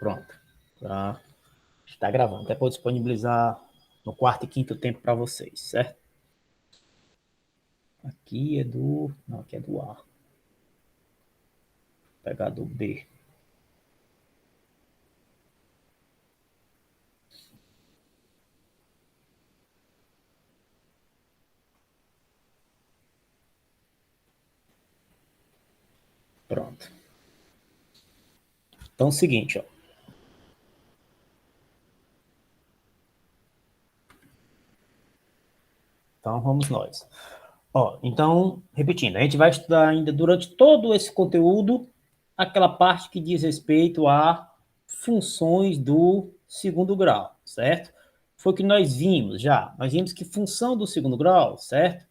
Pronto. Já está gravando. Até vou disponibilizar no quarto e quinto tempo para vocês, certo? Aqui é do... Não, aqui é do A. Vou pegar do B. Pronto. Então é o seguinte, ó. Então vamos nós. Ó, então, repetindo, a gente vai estudar ainda durante todo esse conteúdo aquela parte que diz respeito a funções do segundo grau, certo? Foi o que nós vimos já. Nós vimos que função do segundo grau, certo?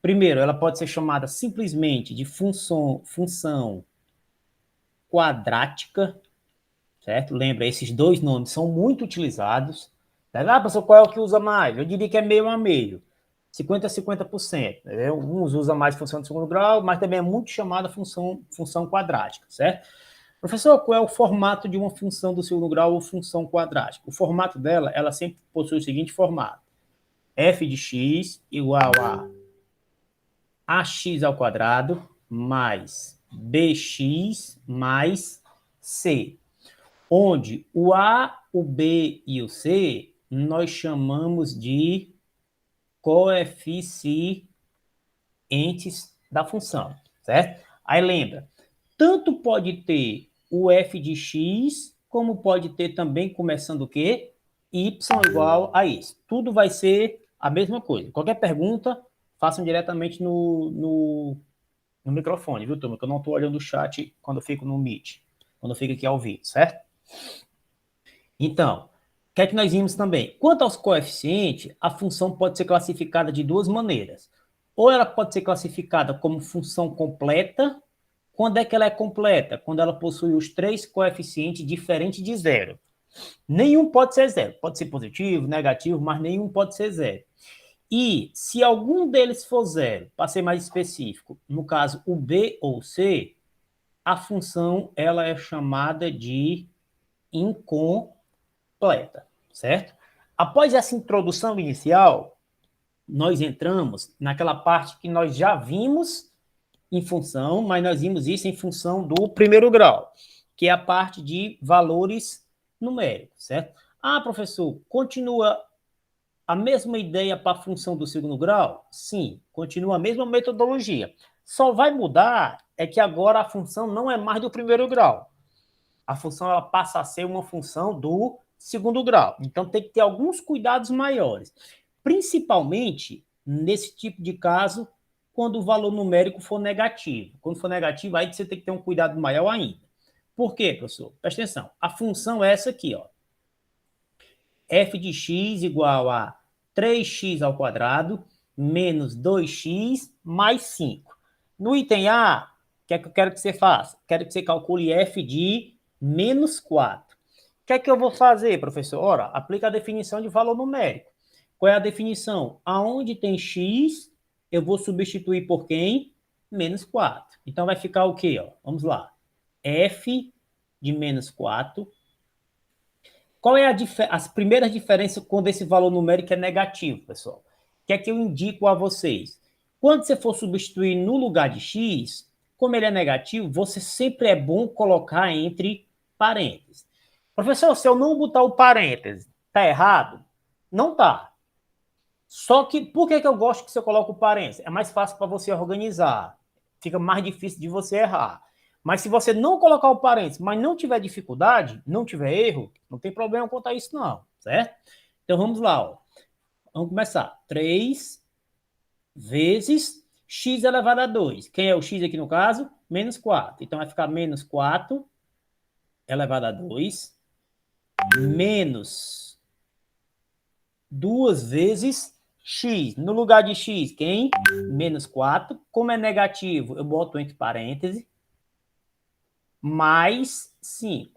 Primeiro, ela pode ser chamada simplesmente de função quadrática, certo? Lembra, esses dois nomes são muito utilizados. Ah, professor, qual é o que usa mais? Eu diria que é meio a meio. 50% a 50%. Né? Uns usam mais função de segundo grau, mas também é muito chamada função quadrática, certo? Professor, qual é o formato de uma função do segundo grau ou função quadrática? O formato dela, ela sempre possui o seguinte formato. F de x igual a ax ao quadrado mais bx mais c, onde o a, o b e o c nós chamamos de coeficientes da função, certo? Aí lembra, tanto pode ter o f de x, como pode ter também, começando o quê? Y igual a isso. Tudo vai ser a mesma coisa. Qualquer pergunta, façam diretamente no microfone, viu, turma? Que eu não estou olhando o chat quando eu fico no Meet, quando eu fico aqui ao vivo, certo? Então, o que é que nós vimos também? Quanto aos coeficientes, a função pode ser classificada de duas maneiras. Ou ela pode ser classificada como função completa. Quando é que ela é completa? Quando ela possui os três coeficientes diferentes de zero. Nenhum pode ser zero. Pode ser positivo, negativo, mas nenhum pode ser zero. E se algum deles for zero, para ser mais específico, no caso o B ou C, a função ela é chamada de incompleta, certo? Após essa introdução inicial, nós entramos naquela parte que nós já vimos em função, mas nós vimos isso em função do primeiro grau, que é a parte de valores numéricos, certo? Ah, professor, continua a mesma ideia para a função do segundo grau? Sim, continua a mesma metodologia. Só vai mudar é que agora a função não é mais do primeiro grau. A função ela passa a ser uma função do segundo grau. Então tem que ter alguns cuidados maiores. Principalmente nesse tipo de caso, quando o valor numérico for negativo. Quando for negativo, aí você tem que ter um cuidado maior ainda. Por quê, professor? Presta atenção. A função é essa aqui, ó. F de x igual a 3x ao quadrado menos 2x mais 5. No item A, o que é que eu quero que você faça? Quero que você calcule f de menos 4. O que é que eu vou fazer, professor? Ora, aplica a definição de valor numérico. Qual é a definição? Aonde tem x, eu vou substituir por quem? Menos 4. Então vai ficar o quê? Ó? Vamos lá. F de menos 4. Qual é as primeiras diferenças quando esse valor numérico é negativo, pessoal? O que é que eu indico a vocês? Quando você for substituir no lugar de x, como ele é negativo, você sempre é bom colocar entre parênteses. Professor, se eu não botar o parêntese, tá errado? Não tá. Só que, por que eu gosto que você coloque o parênteses? É mais fácil para você organizar. Fica mais difícil de você errar. Mas se você não colocar o parênteses, mas não tiver dificuldade, não tiver erro, não tem problema quanto a isso não, certo? Então vamos lá, ó. Vamos começar. 3 vezes x elevado a 2. Quem é o x aqui no caso? Menos 4. Então vai ficar menos 4 elevado a 2 menos 2 vezes x. No lugar de x, quem? Menos 4. Como é negativo, eu boto entre parênteses. Mais 5.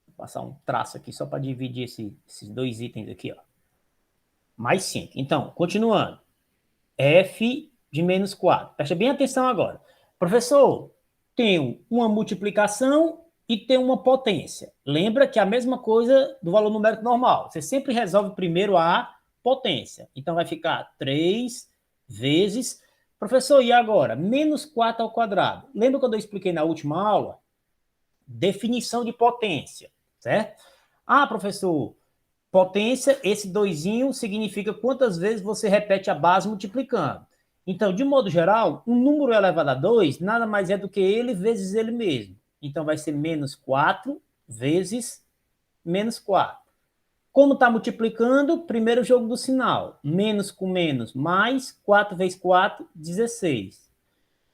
Vou passar um traço aqui só para dividir esses dois itens aqui, ó. Mais 5. Então, continuando. F de menos 4. Presta bem atenção agora. Professor, tenho uma multiplicação e tem uma potência. Lembra que é a mesma coisa do valor numérico normal. Você sempre resolve primeiro a potência. Então, vai ficar 3 vezes... Professor, e agora? Menos 4 ao quadrado. Lembra quando eu expliquei na última aula? Definição de potência, certo? Ah, professor, potência, esse doisinho significa quantas vezes você repete a base multiplicando. Então, de modo geral, um número elevado a 2 nada mais é do que ele vezes ele mesmo. Então, vai ser menos 4 vezes menos 4. Como está multiplicando, primeiro jogo do sinal. Menos com menos, mais 4 vezes 4, 16.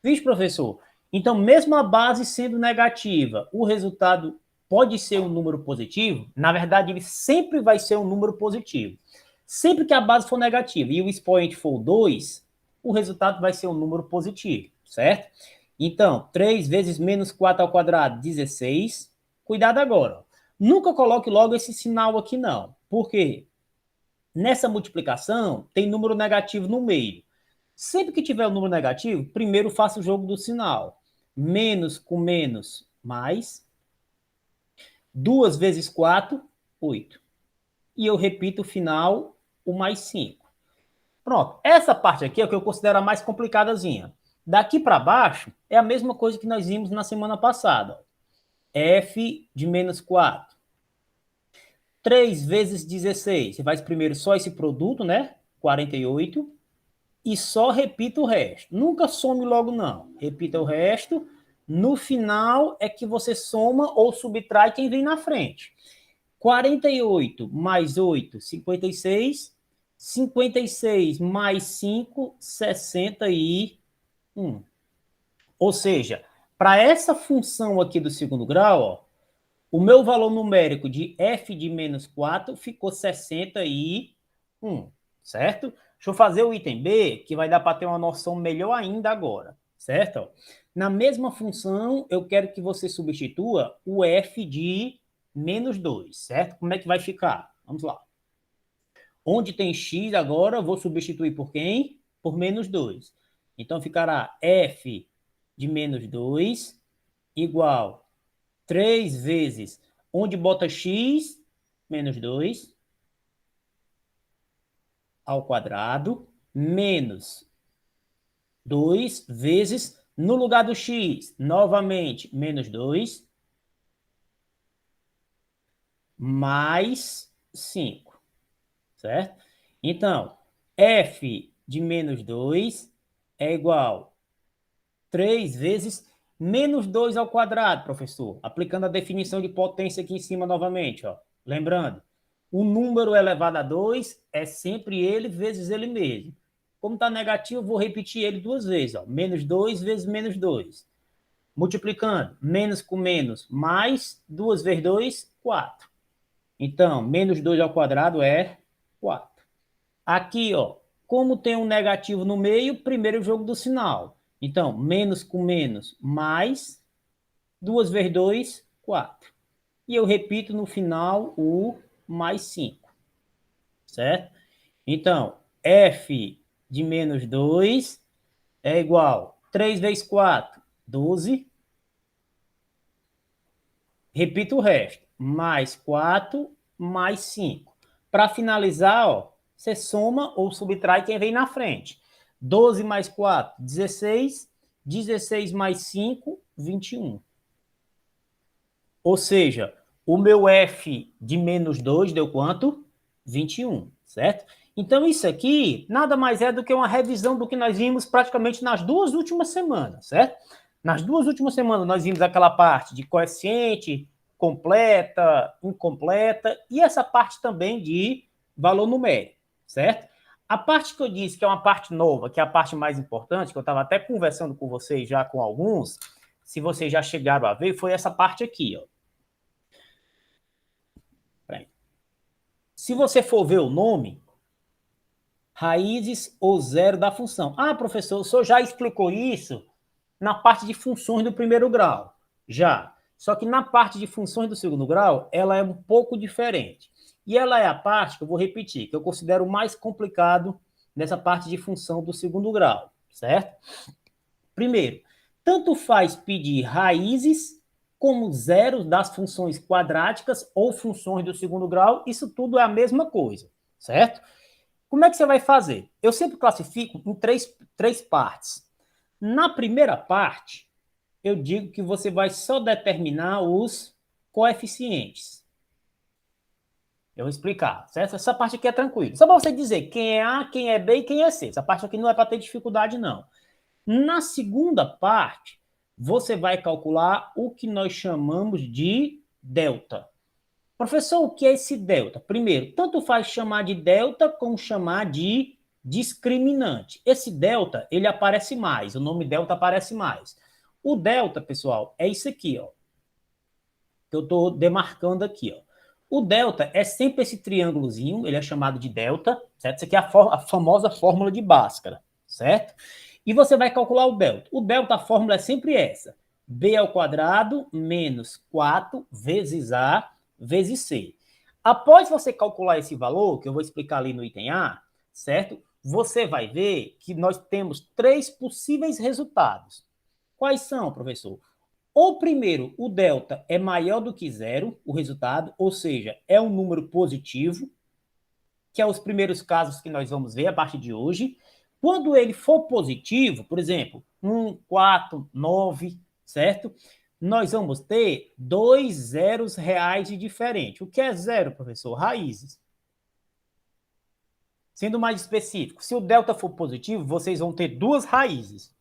Vixe, professor? Então, mesmo a base sendo negativa, o resultado pode ser um número positivo? Na verdade, ele sempre vai ser um número positivo. Sempre que a base for negativa e o expoente for 2, o resultado vai ser um número positivo, certo? Então, 3 vezes menos 4 ao quadrado, 16. Cuidado agora. Nunca coloque logo esse sinal aqui, não. Por quê? Nessa multiplicação, tem número negativo no meio. Sempre que tiver um número negativo, primeiro faça o jogo do sinal. Menos com menos, mais. 2 vezes 4, 8. E eu repito o final, o mais 5. Pronto. Essa parte aqui é o que eu considero a mais complicadazinha. Daqui para baixo, é a mesma coisa que nós vimos na semana passada. F de menos 4. 3 vezes 16. Você faz primeiro só esse produto, né? 48. E só repita o resto. Nunca some logo, não. Repita o resto. No final é que você soma ou subtrai quem vem na frente. 48 mais 8, 56. 56 mais 5, 61. Ou seja, para essa função aqui do segundo grau, ó, o meu valor numérico de f de menos 4 ficou 61, certo? Deixa eu fazer o item B, que vai dar para ter uma noção melhor ainda agora, certo? Na mesma função, eu quero que você substitua o f de menos 2, certo? Como é que vai ficar? Vamos lá. Onde tem x agora, eu vou substituir por quem? Por menos 2. Então, ficará f de menos 2 igual 3 vezes, onde bota x, menos 2, ao quadrado, menos 2 vezes, no lugar do x, novamente, menos 2, mais 5, certo? Então, f de menos 2 é igual a 3 vezes menos 2 ao quadrado, professor. Aplicando a definição de potência aqui em cima novamente, ó. Lembrando, o número elevado a 2 é sempre ele vezes ele mesmo. Como está negativo, eu vou repetir ele duas vezes. Ó. Menos 2 vezes menos 2. Multiplicando, menos com menos, mais 2 vezes 2, 4. Então, menos 2 ao quadrado é 4. Aqui, ó, como tem um negativo no meio, primeiro o jogo do sinal. Então, menos com menos, mais 2 vezes 2, 4. E eu repito no final o mais 5, certo? Então, f de menos 2 é igual a 3 vezes 4, 12. Repito o resto. Mais 4, mais 5. Para finalizar, ó, você soma ou subtrai quem vem na frente. 12 mais 4, 16. 16 mais 5, 21. Ou seja, o meu f de menos 2 deu quanto? 21, certo? Então, isso aqui nada mais é do que uma revisão do que nós vimos praticamente nas duas últimas semanas, certo? Nas duas últimas semanas nós vimos aquela parte de coeficiente, completa, incompleta, e essa parte também de valor numérico, certo? A parte que eu disse que é uma parte nova, que é a parte mais importante, que eu estava até conversando com vocês já com alguns, se vocês já chegaram a ver, foi essa parte aqui, ó. Se você for ver o nome, raízes ou zero da função. Ah, professor, o senhor já explicou isso na parte de funções do primeiro grau. Já. Só que na parte de funções do segundo grau, ela é um pouco diferente. E ela é a parte que eu vou repetir, que eu considero mais complicado nessa parte de função do segundo grau, certo? Primeiro, tanto faz pedir raízes como zeros das funções quadráticas ou funções do segundo grau, isso tudo é a mesma coisa, certo? Como é que você vai fazer? Eu sempre classifico em três partes. Na primeira parte, eu digo que você vai só determinar os coeficientes. Eu vou explicar, certo? Essa parte aqui é tranquila. Só para você dizer quem é A, quem é B e quem é C. Essa parte aqui não é para ter dificuldade, não. Na segunda parte, você vai calcular o que nós chamamos de delta. Professor, o que é esse delta? Primeiro, tanto faz chamar de delta como chamar de discriminante. Esse delta, ele aparece mais, o nome delta aparece mais. O delta, pessoal, é isso aqui, ó, que eu estou demarcando aqui, ó. O delta é sempre esse triângulozinho, ele é chamado de delta, certo? Isso aqui é a famosa fórmula de Bhaskara, certo? E você vai calcular o delta. O delta, a fórmula é sempre essa. B ao quadrado menos 4 vezes A vezes C. Após você calcular esse valor, que eu vou explicar ali no item A, certo? Você vai ver que nós temos três possíveis resultados. Quais são, professor? O primeiro, o delta é maior do que zero, o resultado, ou seja, é um número positivo, que é os primeiros casos que nós vamos ver a partir de hoje. Quando ele for positivo, por exemplo, 1, 4, 9, certo? Nós vamos ter dois zeros reais de diferente. O que é zero, professor? Raízes. Sendo mais específico, se o delta for positivo, vocês vão ter duas raízes.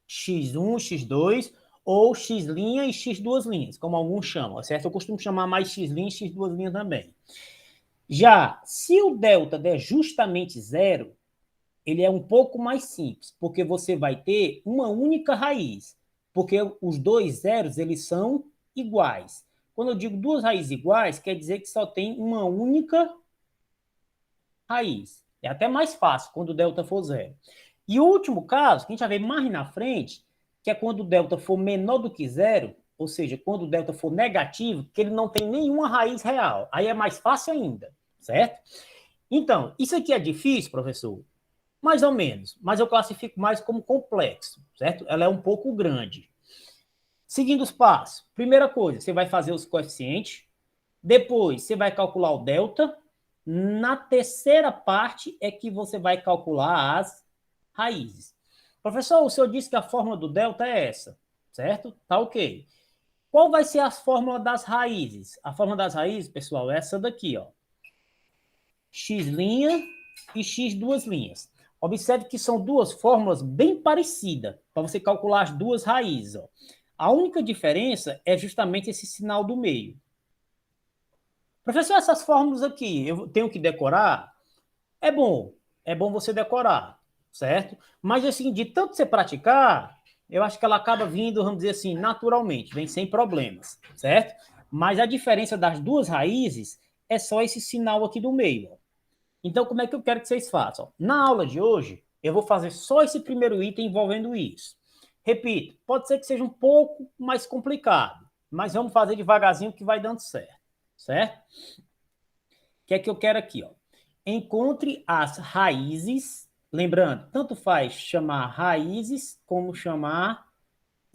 x1, x2, ou x' e x duas linhas, como alguns chamam, certo? Eu costumo chamar mais x' e x duas linhas também. Já, se o delta der justamente zero, ele é um pouco mais simples, porque você vai ter uma única raiz, porque os dois zeros, eles são iguais. Quando eu digo duas raízes iguais, quer dizer que só tem uma única raiz. É até mais fácil quando o delta for zero. E o último caso, que a gente vai ver mais na frente, que é quando o delta for menor do que zero, ou seja, quando o delta for negativo, que ele não tem nenhuma raiz real. Aí é mais fácil ainda, certo? Então, isso aqui é difícil, professor? Mais ou menos, mas eu classifico mais como complexo, certo? Ela é um pouco grande. Seguindo os passos. Primeira coisa, você vai fazer os coeficientes. Depois, você vai calcular o delta. Na terceira parte é que você vai calcular as raízes. Professor, o senhor disse que a fórmula do delta é essa, certo? Tá ok. Qual vai ser a fórmula das raízes? A fórmula das raízes, pessoal, é essa daqui, ó. X' e x duas linhas. Observe que são duas fórmulas bem parecidas, para você calcular as duas raízes, ó. A única diferença é justamente esse sinal do meio. Professor, essas fórmulas aqui, eu tenho que decorar? É bom você decorar, certo? Mas assim, de tanto você praticar, eu acho que ela acaba vindo, vamos dizer assim, naturalmente, vem sem problemas, certo? Mas a diferença das duas raízes é só esse sinal aqui do meio. Ó. Então, como é que eu quero que vocês façam? Na aula de hoje, eu vou fazer só esse primeiro item envolvendo isso. Repito, pode ser que seja um pouco mais complicado, mas vamos fazer devagarzinho que vai dando certo, certo? O que é que eu quero aqui, ó? Encontre as raízes, lembrando, tanto faz chamar raízes como chamar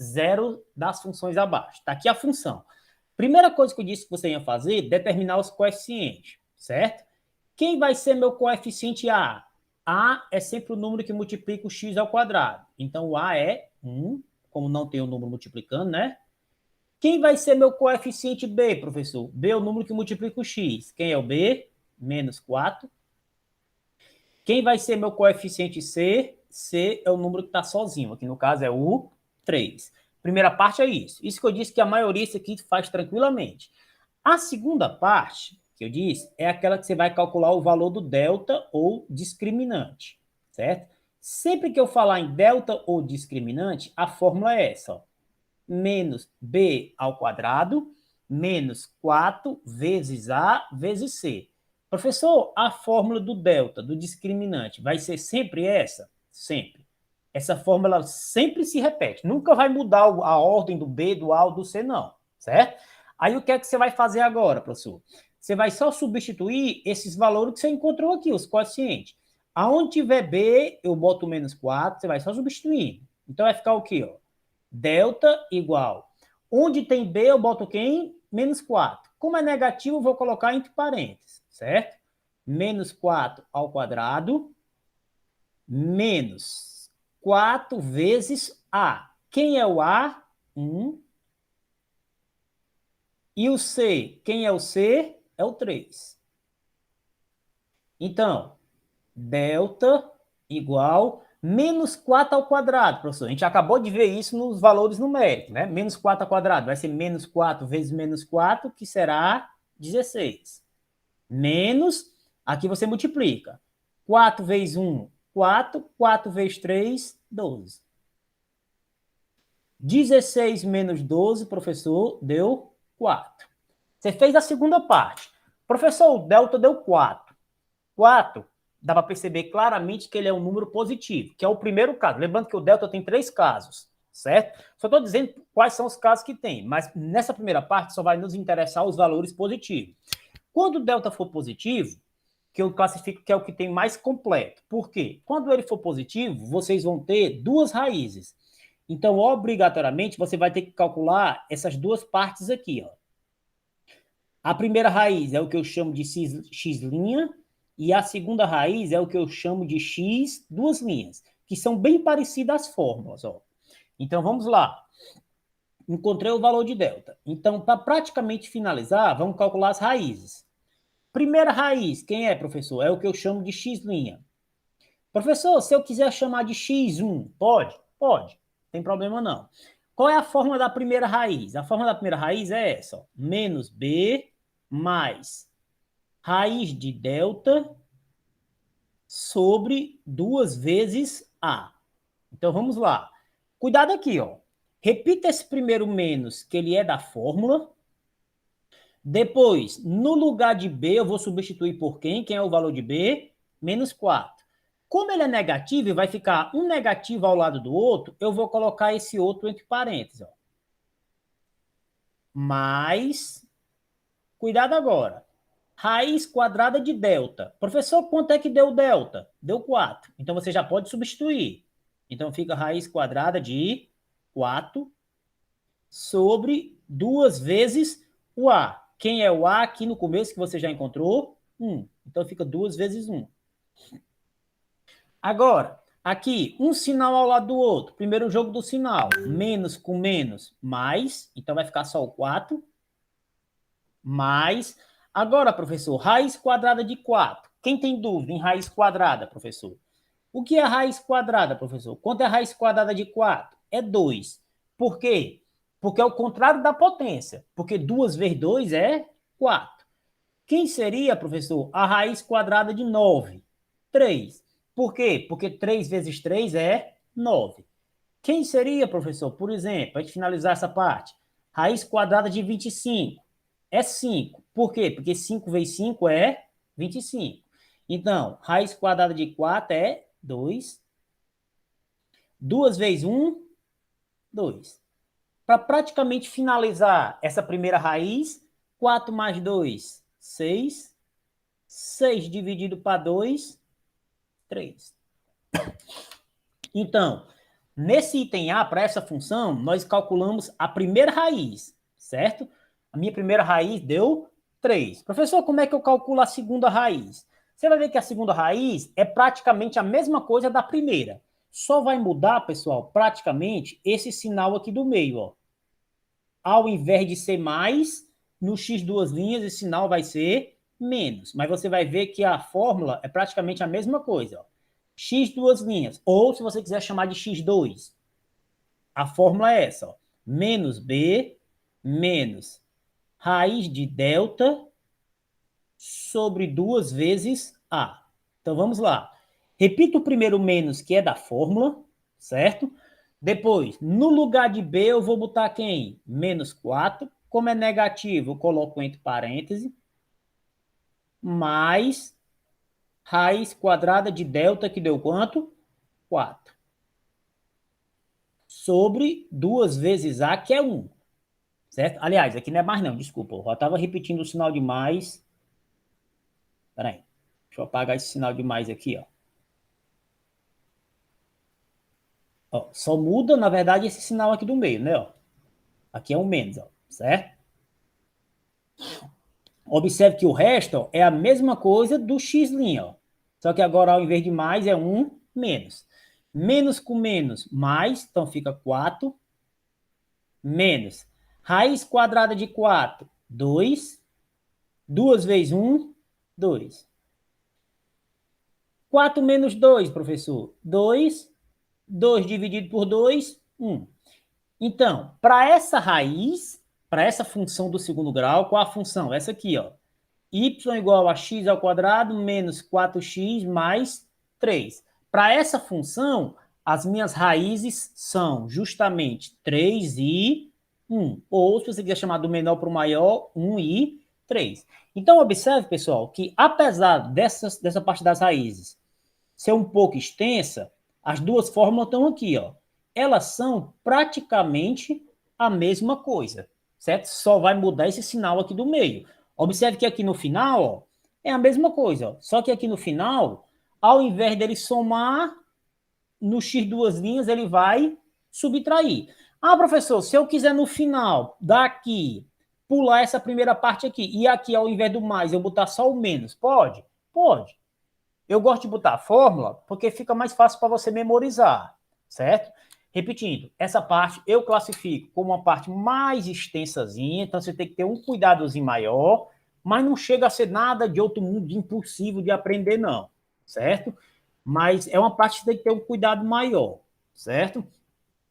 zero das funções abaixo. Está aqui a função. Primeira coisa que eu disse que você ia fazer, determinar os coeficientes, certo? Quem vai ser meu coeficiente A? A é sempre o número que multiplica o x ao quadrado. Então, o A é 1, como não tem o número multiplicando, né? Quem vai ser meu coeficiente B, professor? B é o número que multiplica o x. Quem é o B? Menos 4. Quem vai ser meu coeficiente C? C é o número que está sozinho. Aqui no caso é o 3. Primeira parte é isso. Isso que eu disse que a maioria isso aqui faz tranquilamente. A segunda parte que eu disse é aquela que você vai calcular o valor do delta ou discriminante, certo? Sempre que eu falar em delta ou discriminante, a fórmula é essa, ó. Menos B ao quadrado, menos 4 vezes A vezes C. Professor, a fórmula do delta, do discriminante, vai ser sempre essa? Sempre. Essa fórmula sempre se repete. Nunca vai mudar a ordem do B, do A ou do C, não. Certo? Aí o que é que você vai fazer agora, professor? Você vai só substituir esses valores que você encontrou aqui, os coeficientes. Aonde tiver B, eu boto menos 4, você vai só substituir. Então vai ficar o quê? Ó? Delta igual. Onde tem B, eu boto quem? Menos 4. Como é negativo, eu vou colocar entre parênteses, certo? Menos 4 ao quadrado, menos 4 vezes A. Quem é o A? 1. E o C? Quem é o C? É o 3. Então, delta igual menos 4 ao quadrado, professor. A gente acabou de ver isso nos valores numéricos, né? Menos 4 ao quadrado vai ser menos 4 vezes menos 4, que será 16. Menos, aqui você multiplica. 4 vezes 1, 4. 4 vezes 3, 12. 16 menos 12, professor, deu 4. Você fez a segunda parte. Professor, o delta deu 4. 4, dá para perceber claramente que ele é um número positivo, que é o primeiro caso. Lembrando que o delta tem 3 casos, certo? Só estou dizendo quais são os casos que tem, mas nessa primeira parte só vai nos interessar os valores positivos. Quando o delta for positivo, que eu classifico que é o que tem mais completo. Por quê? Quando ele for positivo, vocês vão ter duas raízes. Então, obrigatoriamente, você vai ter que calcular essas duas partes aqui, ó. A primeira raiz é o que eu chamo de x', e a segunda raiz é o que eu chamo de x duas linhas, que são bem parecidas as fórmulas, ó. Então, vamos lá. Encontrei o valor de delta. Então, para praticamente finalizar, vamos calcular as raízes. Primeira raiz, quem é, professor? É o que eu chamo de x'. Professor, se eu quiser chamar de x1, pode? Pode. Não tem problema não. Qual é a fórmula da primeira raiz? A fórmula da primeira raiz é essa, ó. Menos b mais raiz de delta sobre 2 vezes a. Então, vamos lá. Cuidado aqui, ó. Repita esse primeiro menos, que ele é da fórmula. Depois, no lugar de B, eu vou substituir por quem? Quem é o valor de B? Menos 4. Como ele é negativo e vai ficar um negativo ao lado do outro, eu vou colocar esse outro entre parênteses. Ó. Mais, cuidado agora, raiz quadrada de delta. Professor, quanto é que deu delta? Deu 4. Então, você já pode substituir. Então, fica raiz quadrada de 4 sobre 2 vezes o A. Quem é o A aqui no começo que você já encontrou? 1. Então, fica 2 vezes 1. Agora, aqui, um sinal ao lado do outro. Primeiro jogo do sinal. Menos com menos, mais. Então, vai ficar só o 4. Mais. Agora, professor, raiz quadrada de 4. Quem tem dúvida em raiz quadrada, professor? O que é raiz quadrada, professor? Quanto é raiz quadrada de 4? É 2. Por quê? Porque é o contrário da potência. Porque 2 vezes 2 é 4. Quem seria, professor, a raiz quadrada de 9? 3. Por quê? Porque 3 vezes 3 é 9. Quem seria, professor, por exemplo, para a gente finalizar essa parte? Raiz quadrada de 25 é 5. Por quê? Porque 5 vezes 5 é 25. Então, raiz quadrada de 4 é 2. 2 vezes 1, 2. Para praticamente finalizar essa primeira raiz, 4 mais 2, 6. 6 dividido para 2, 3. Então, nesse item A, para essa função, nós calculamos a primeira raiz, certo? A minha primeira raiz deu 3. Professor, como é que eu calculo a segunda raiz? Você vai ver que a segunda raiz é praticamente a mesma coisa da primeira. Só vai mudar, pessoal, praticamente esse sinal aqui do meio, ó. Ao invés de ser mais, no x duas linhas, esse sinal vai ser menos. Mas você vai ver que a fórmula é praticamente a mesma coisa. Ó. X duas linhas. Ou, se você quiser chamar de x2, a fórmula é essa. Ó. Menos b menos raiz de delta sobre 2 vezes a. Então, vamos lá. Repita o primeiro menos, que é da fórmula, certo? Depois, no lugar de B, eu vou botar quem? Menos 4. Como é negativo, eu coloco entre parênteses. Mais raiz quadrada de delta, que deu quanto? 4. Sobre 2 vezes A, que é 1. Certo? Aliás, aqui não é mais não, desculpa. Eu já estava repetindo o sinal de mais. Espera aí. Deixa eu apagar esse sinal de mais aqui, ó. Ó, só muda, na verdade, esse sinal aqui do meio, né? Ó. Aqui é um menos, ó, certo? Observe que o resto ó, é a mesma coisa do x', ó. Só que agora, ao invés de mais, é um menos. Menos com menos, mais, então fica 4, menos. Raiz quadrada de 4, 2. 2 vezes 1, 2. 4 menos 2, professor. 2. 2 dividido por 2, 1. Então, para essa raiz, para essa função do segundo grau, qual a função? Essa aqui, ó. Y igual a x ao quadrado menos 4x mais 3. Para essa função, as minhas raízes são justamente 3 e 1. Ou, se você quiser chamar do menor para o maior, 1 e 3. Então, observe, pessoal, que apesar dessa parte das raízes ser um pouco extensa, as duas fórmulas estão aqui, ó. Elas são praticamente a mesma coisa, certo? Só vai mudar esse sinal aqui do meio. Observe que aqui no final, ó, é a mesma coisa, ó. Só que aqui no final, ao invés dele somar, no x duas linhas, ele vai subtrair. Ah, professor, se eu quiser no final, daqui, pular essa primeira parte aqui, e aqui, ao invés do mais, eu botar só o menos, pode? Pode. Eu gosto de botar a fórmula porque fica mais fácil para você memorizar, certo? Repetindo, essa parte eu classifico como uma parte mais extensazinha, então você tem que ter um cuidadozinho maior, mas não chega a ser nada de outro mundo de impossível de aprender, não, certo? Mas é uma parte que você tem que ter um cuidado maior, certo?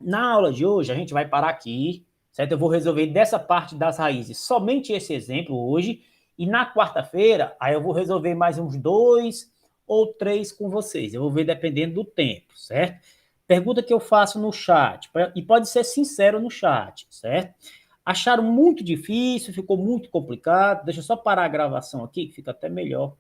Na aula de hoje, a gente vai parar aqui, certo? Eu vou resolver dessa parte das raízes somente esse exemplo hoje, e na quarta-feira, aí eu vou resolver mais uns 2 ou 3 com vocês. Eu vou ver dependendo do tempo, certo? Pergunta que eu faço no chat, e pode ser sincero no chat, certo? Acharam muito difícil, ficou muito complicado. Deixa eu só parar a gravação aqui, que fica até melhor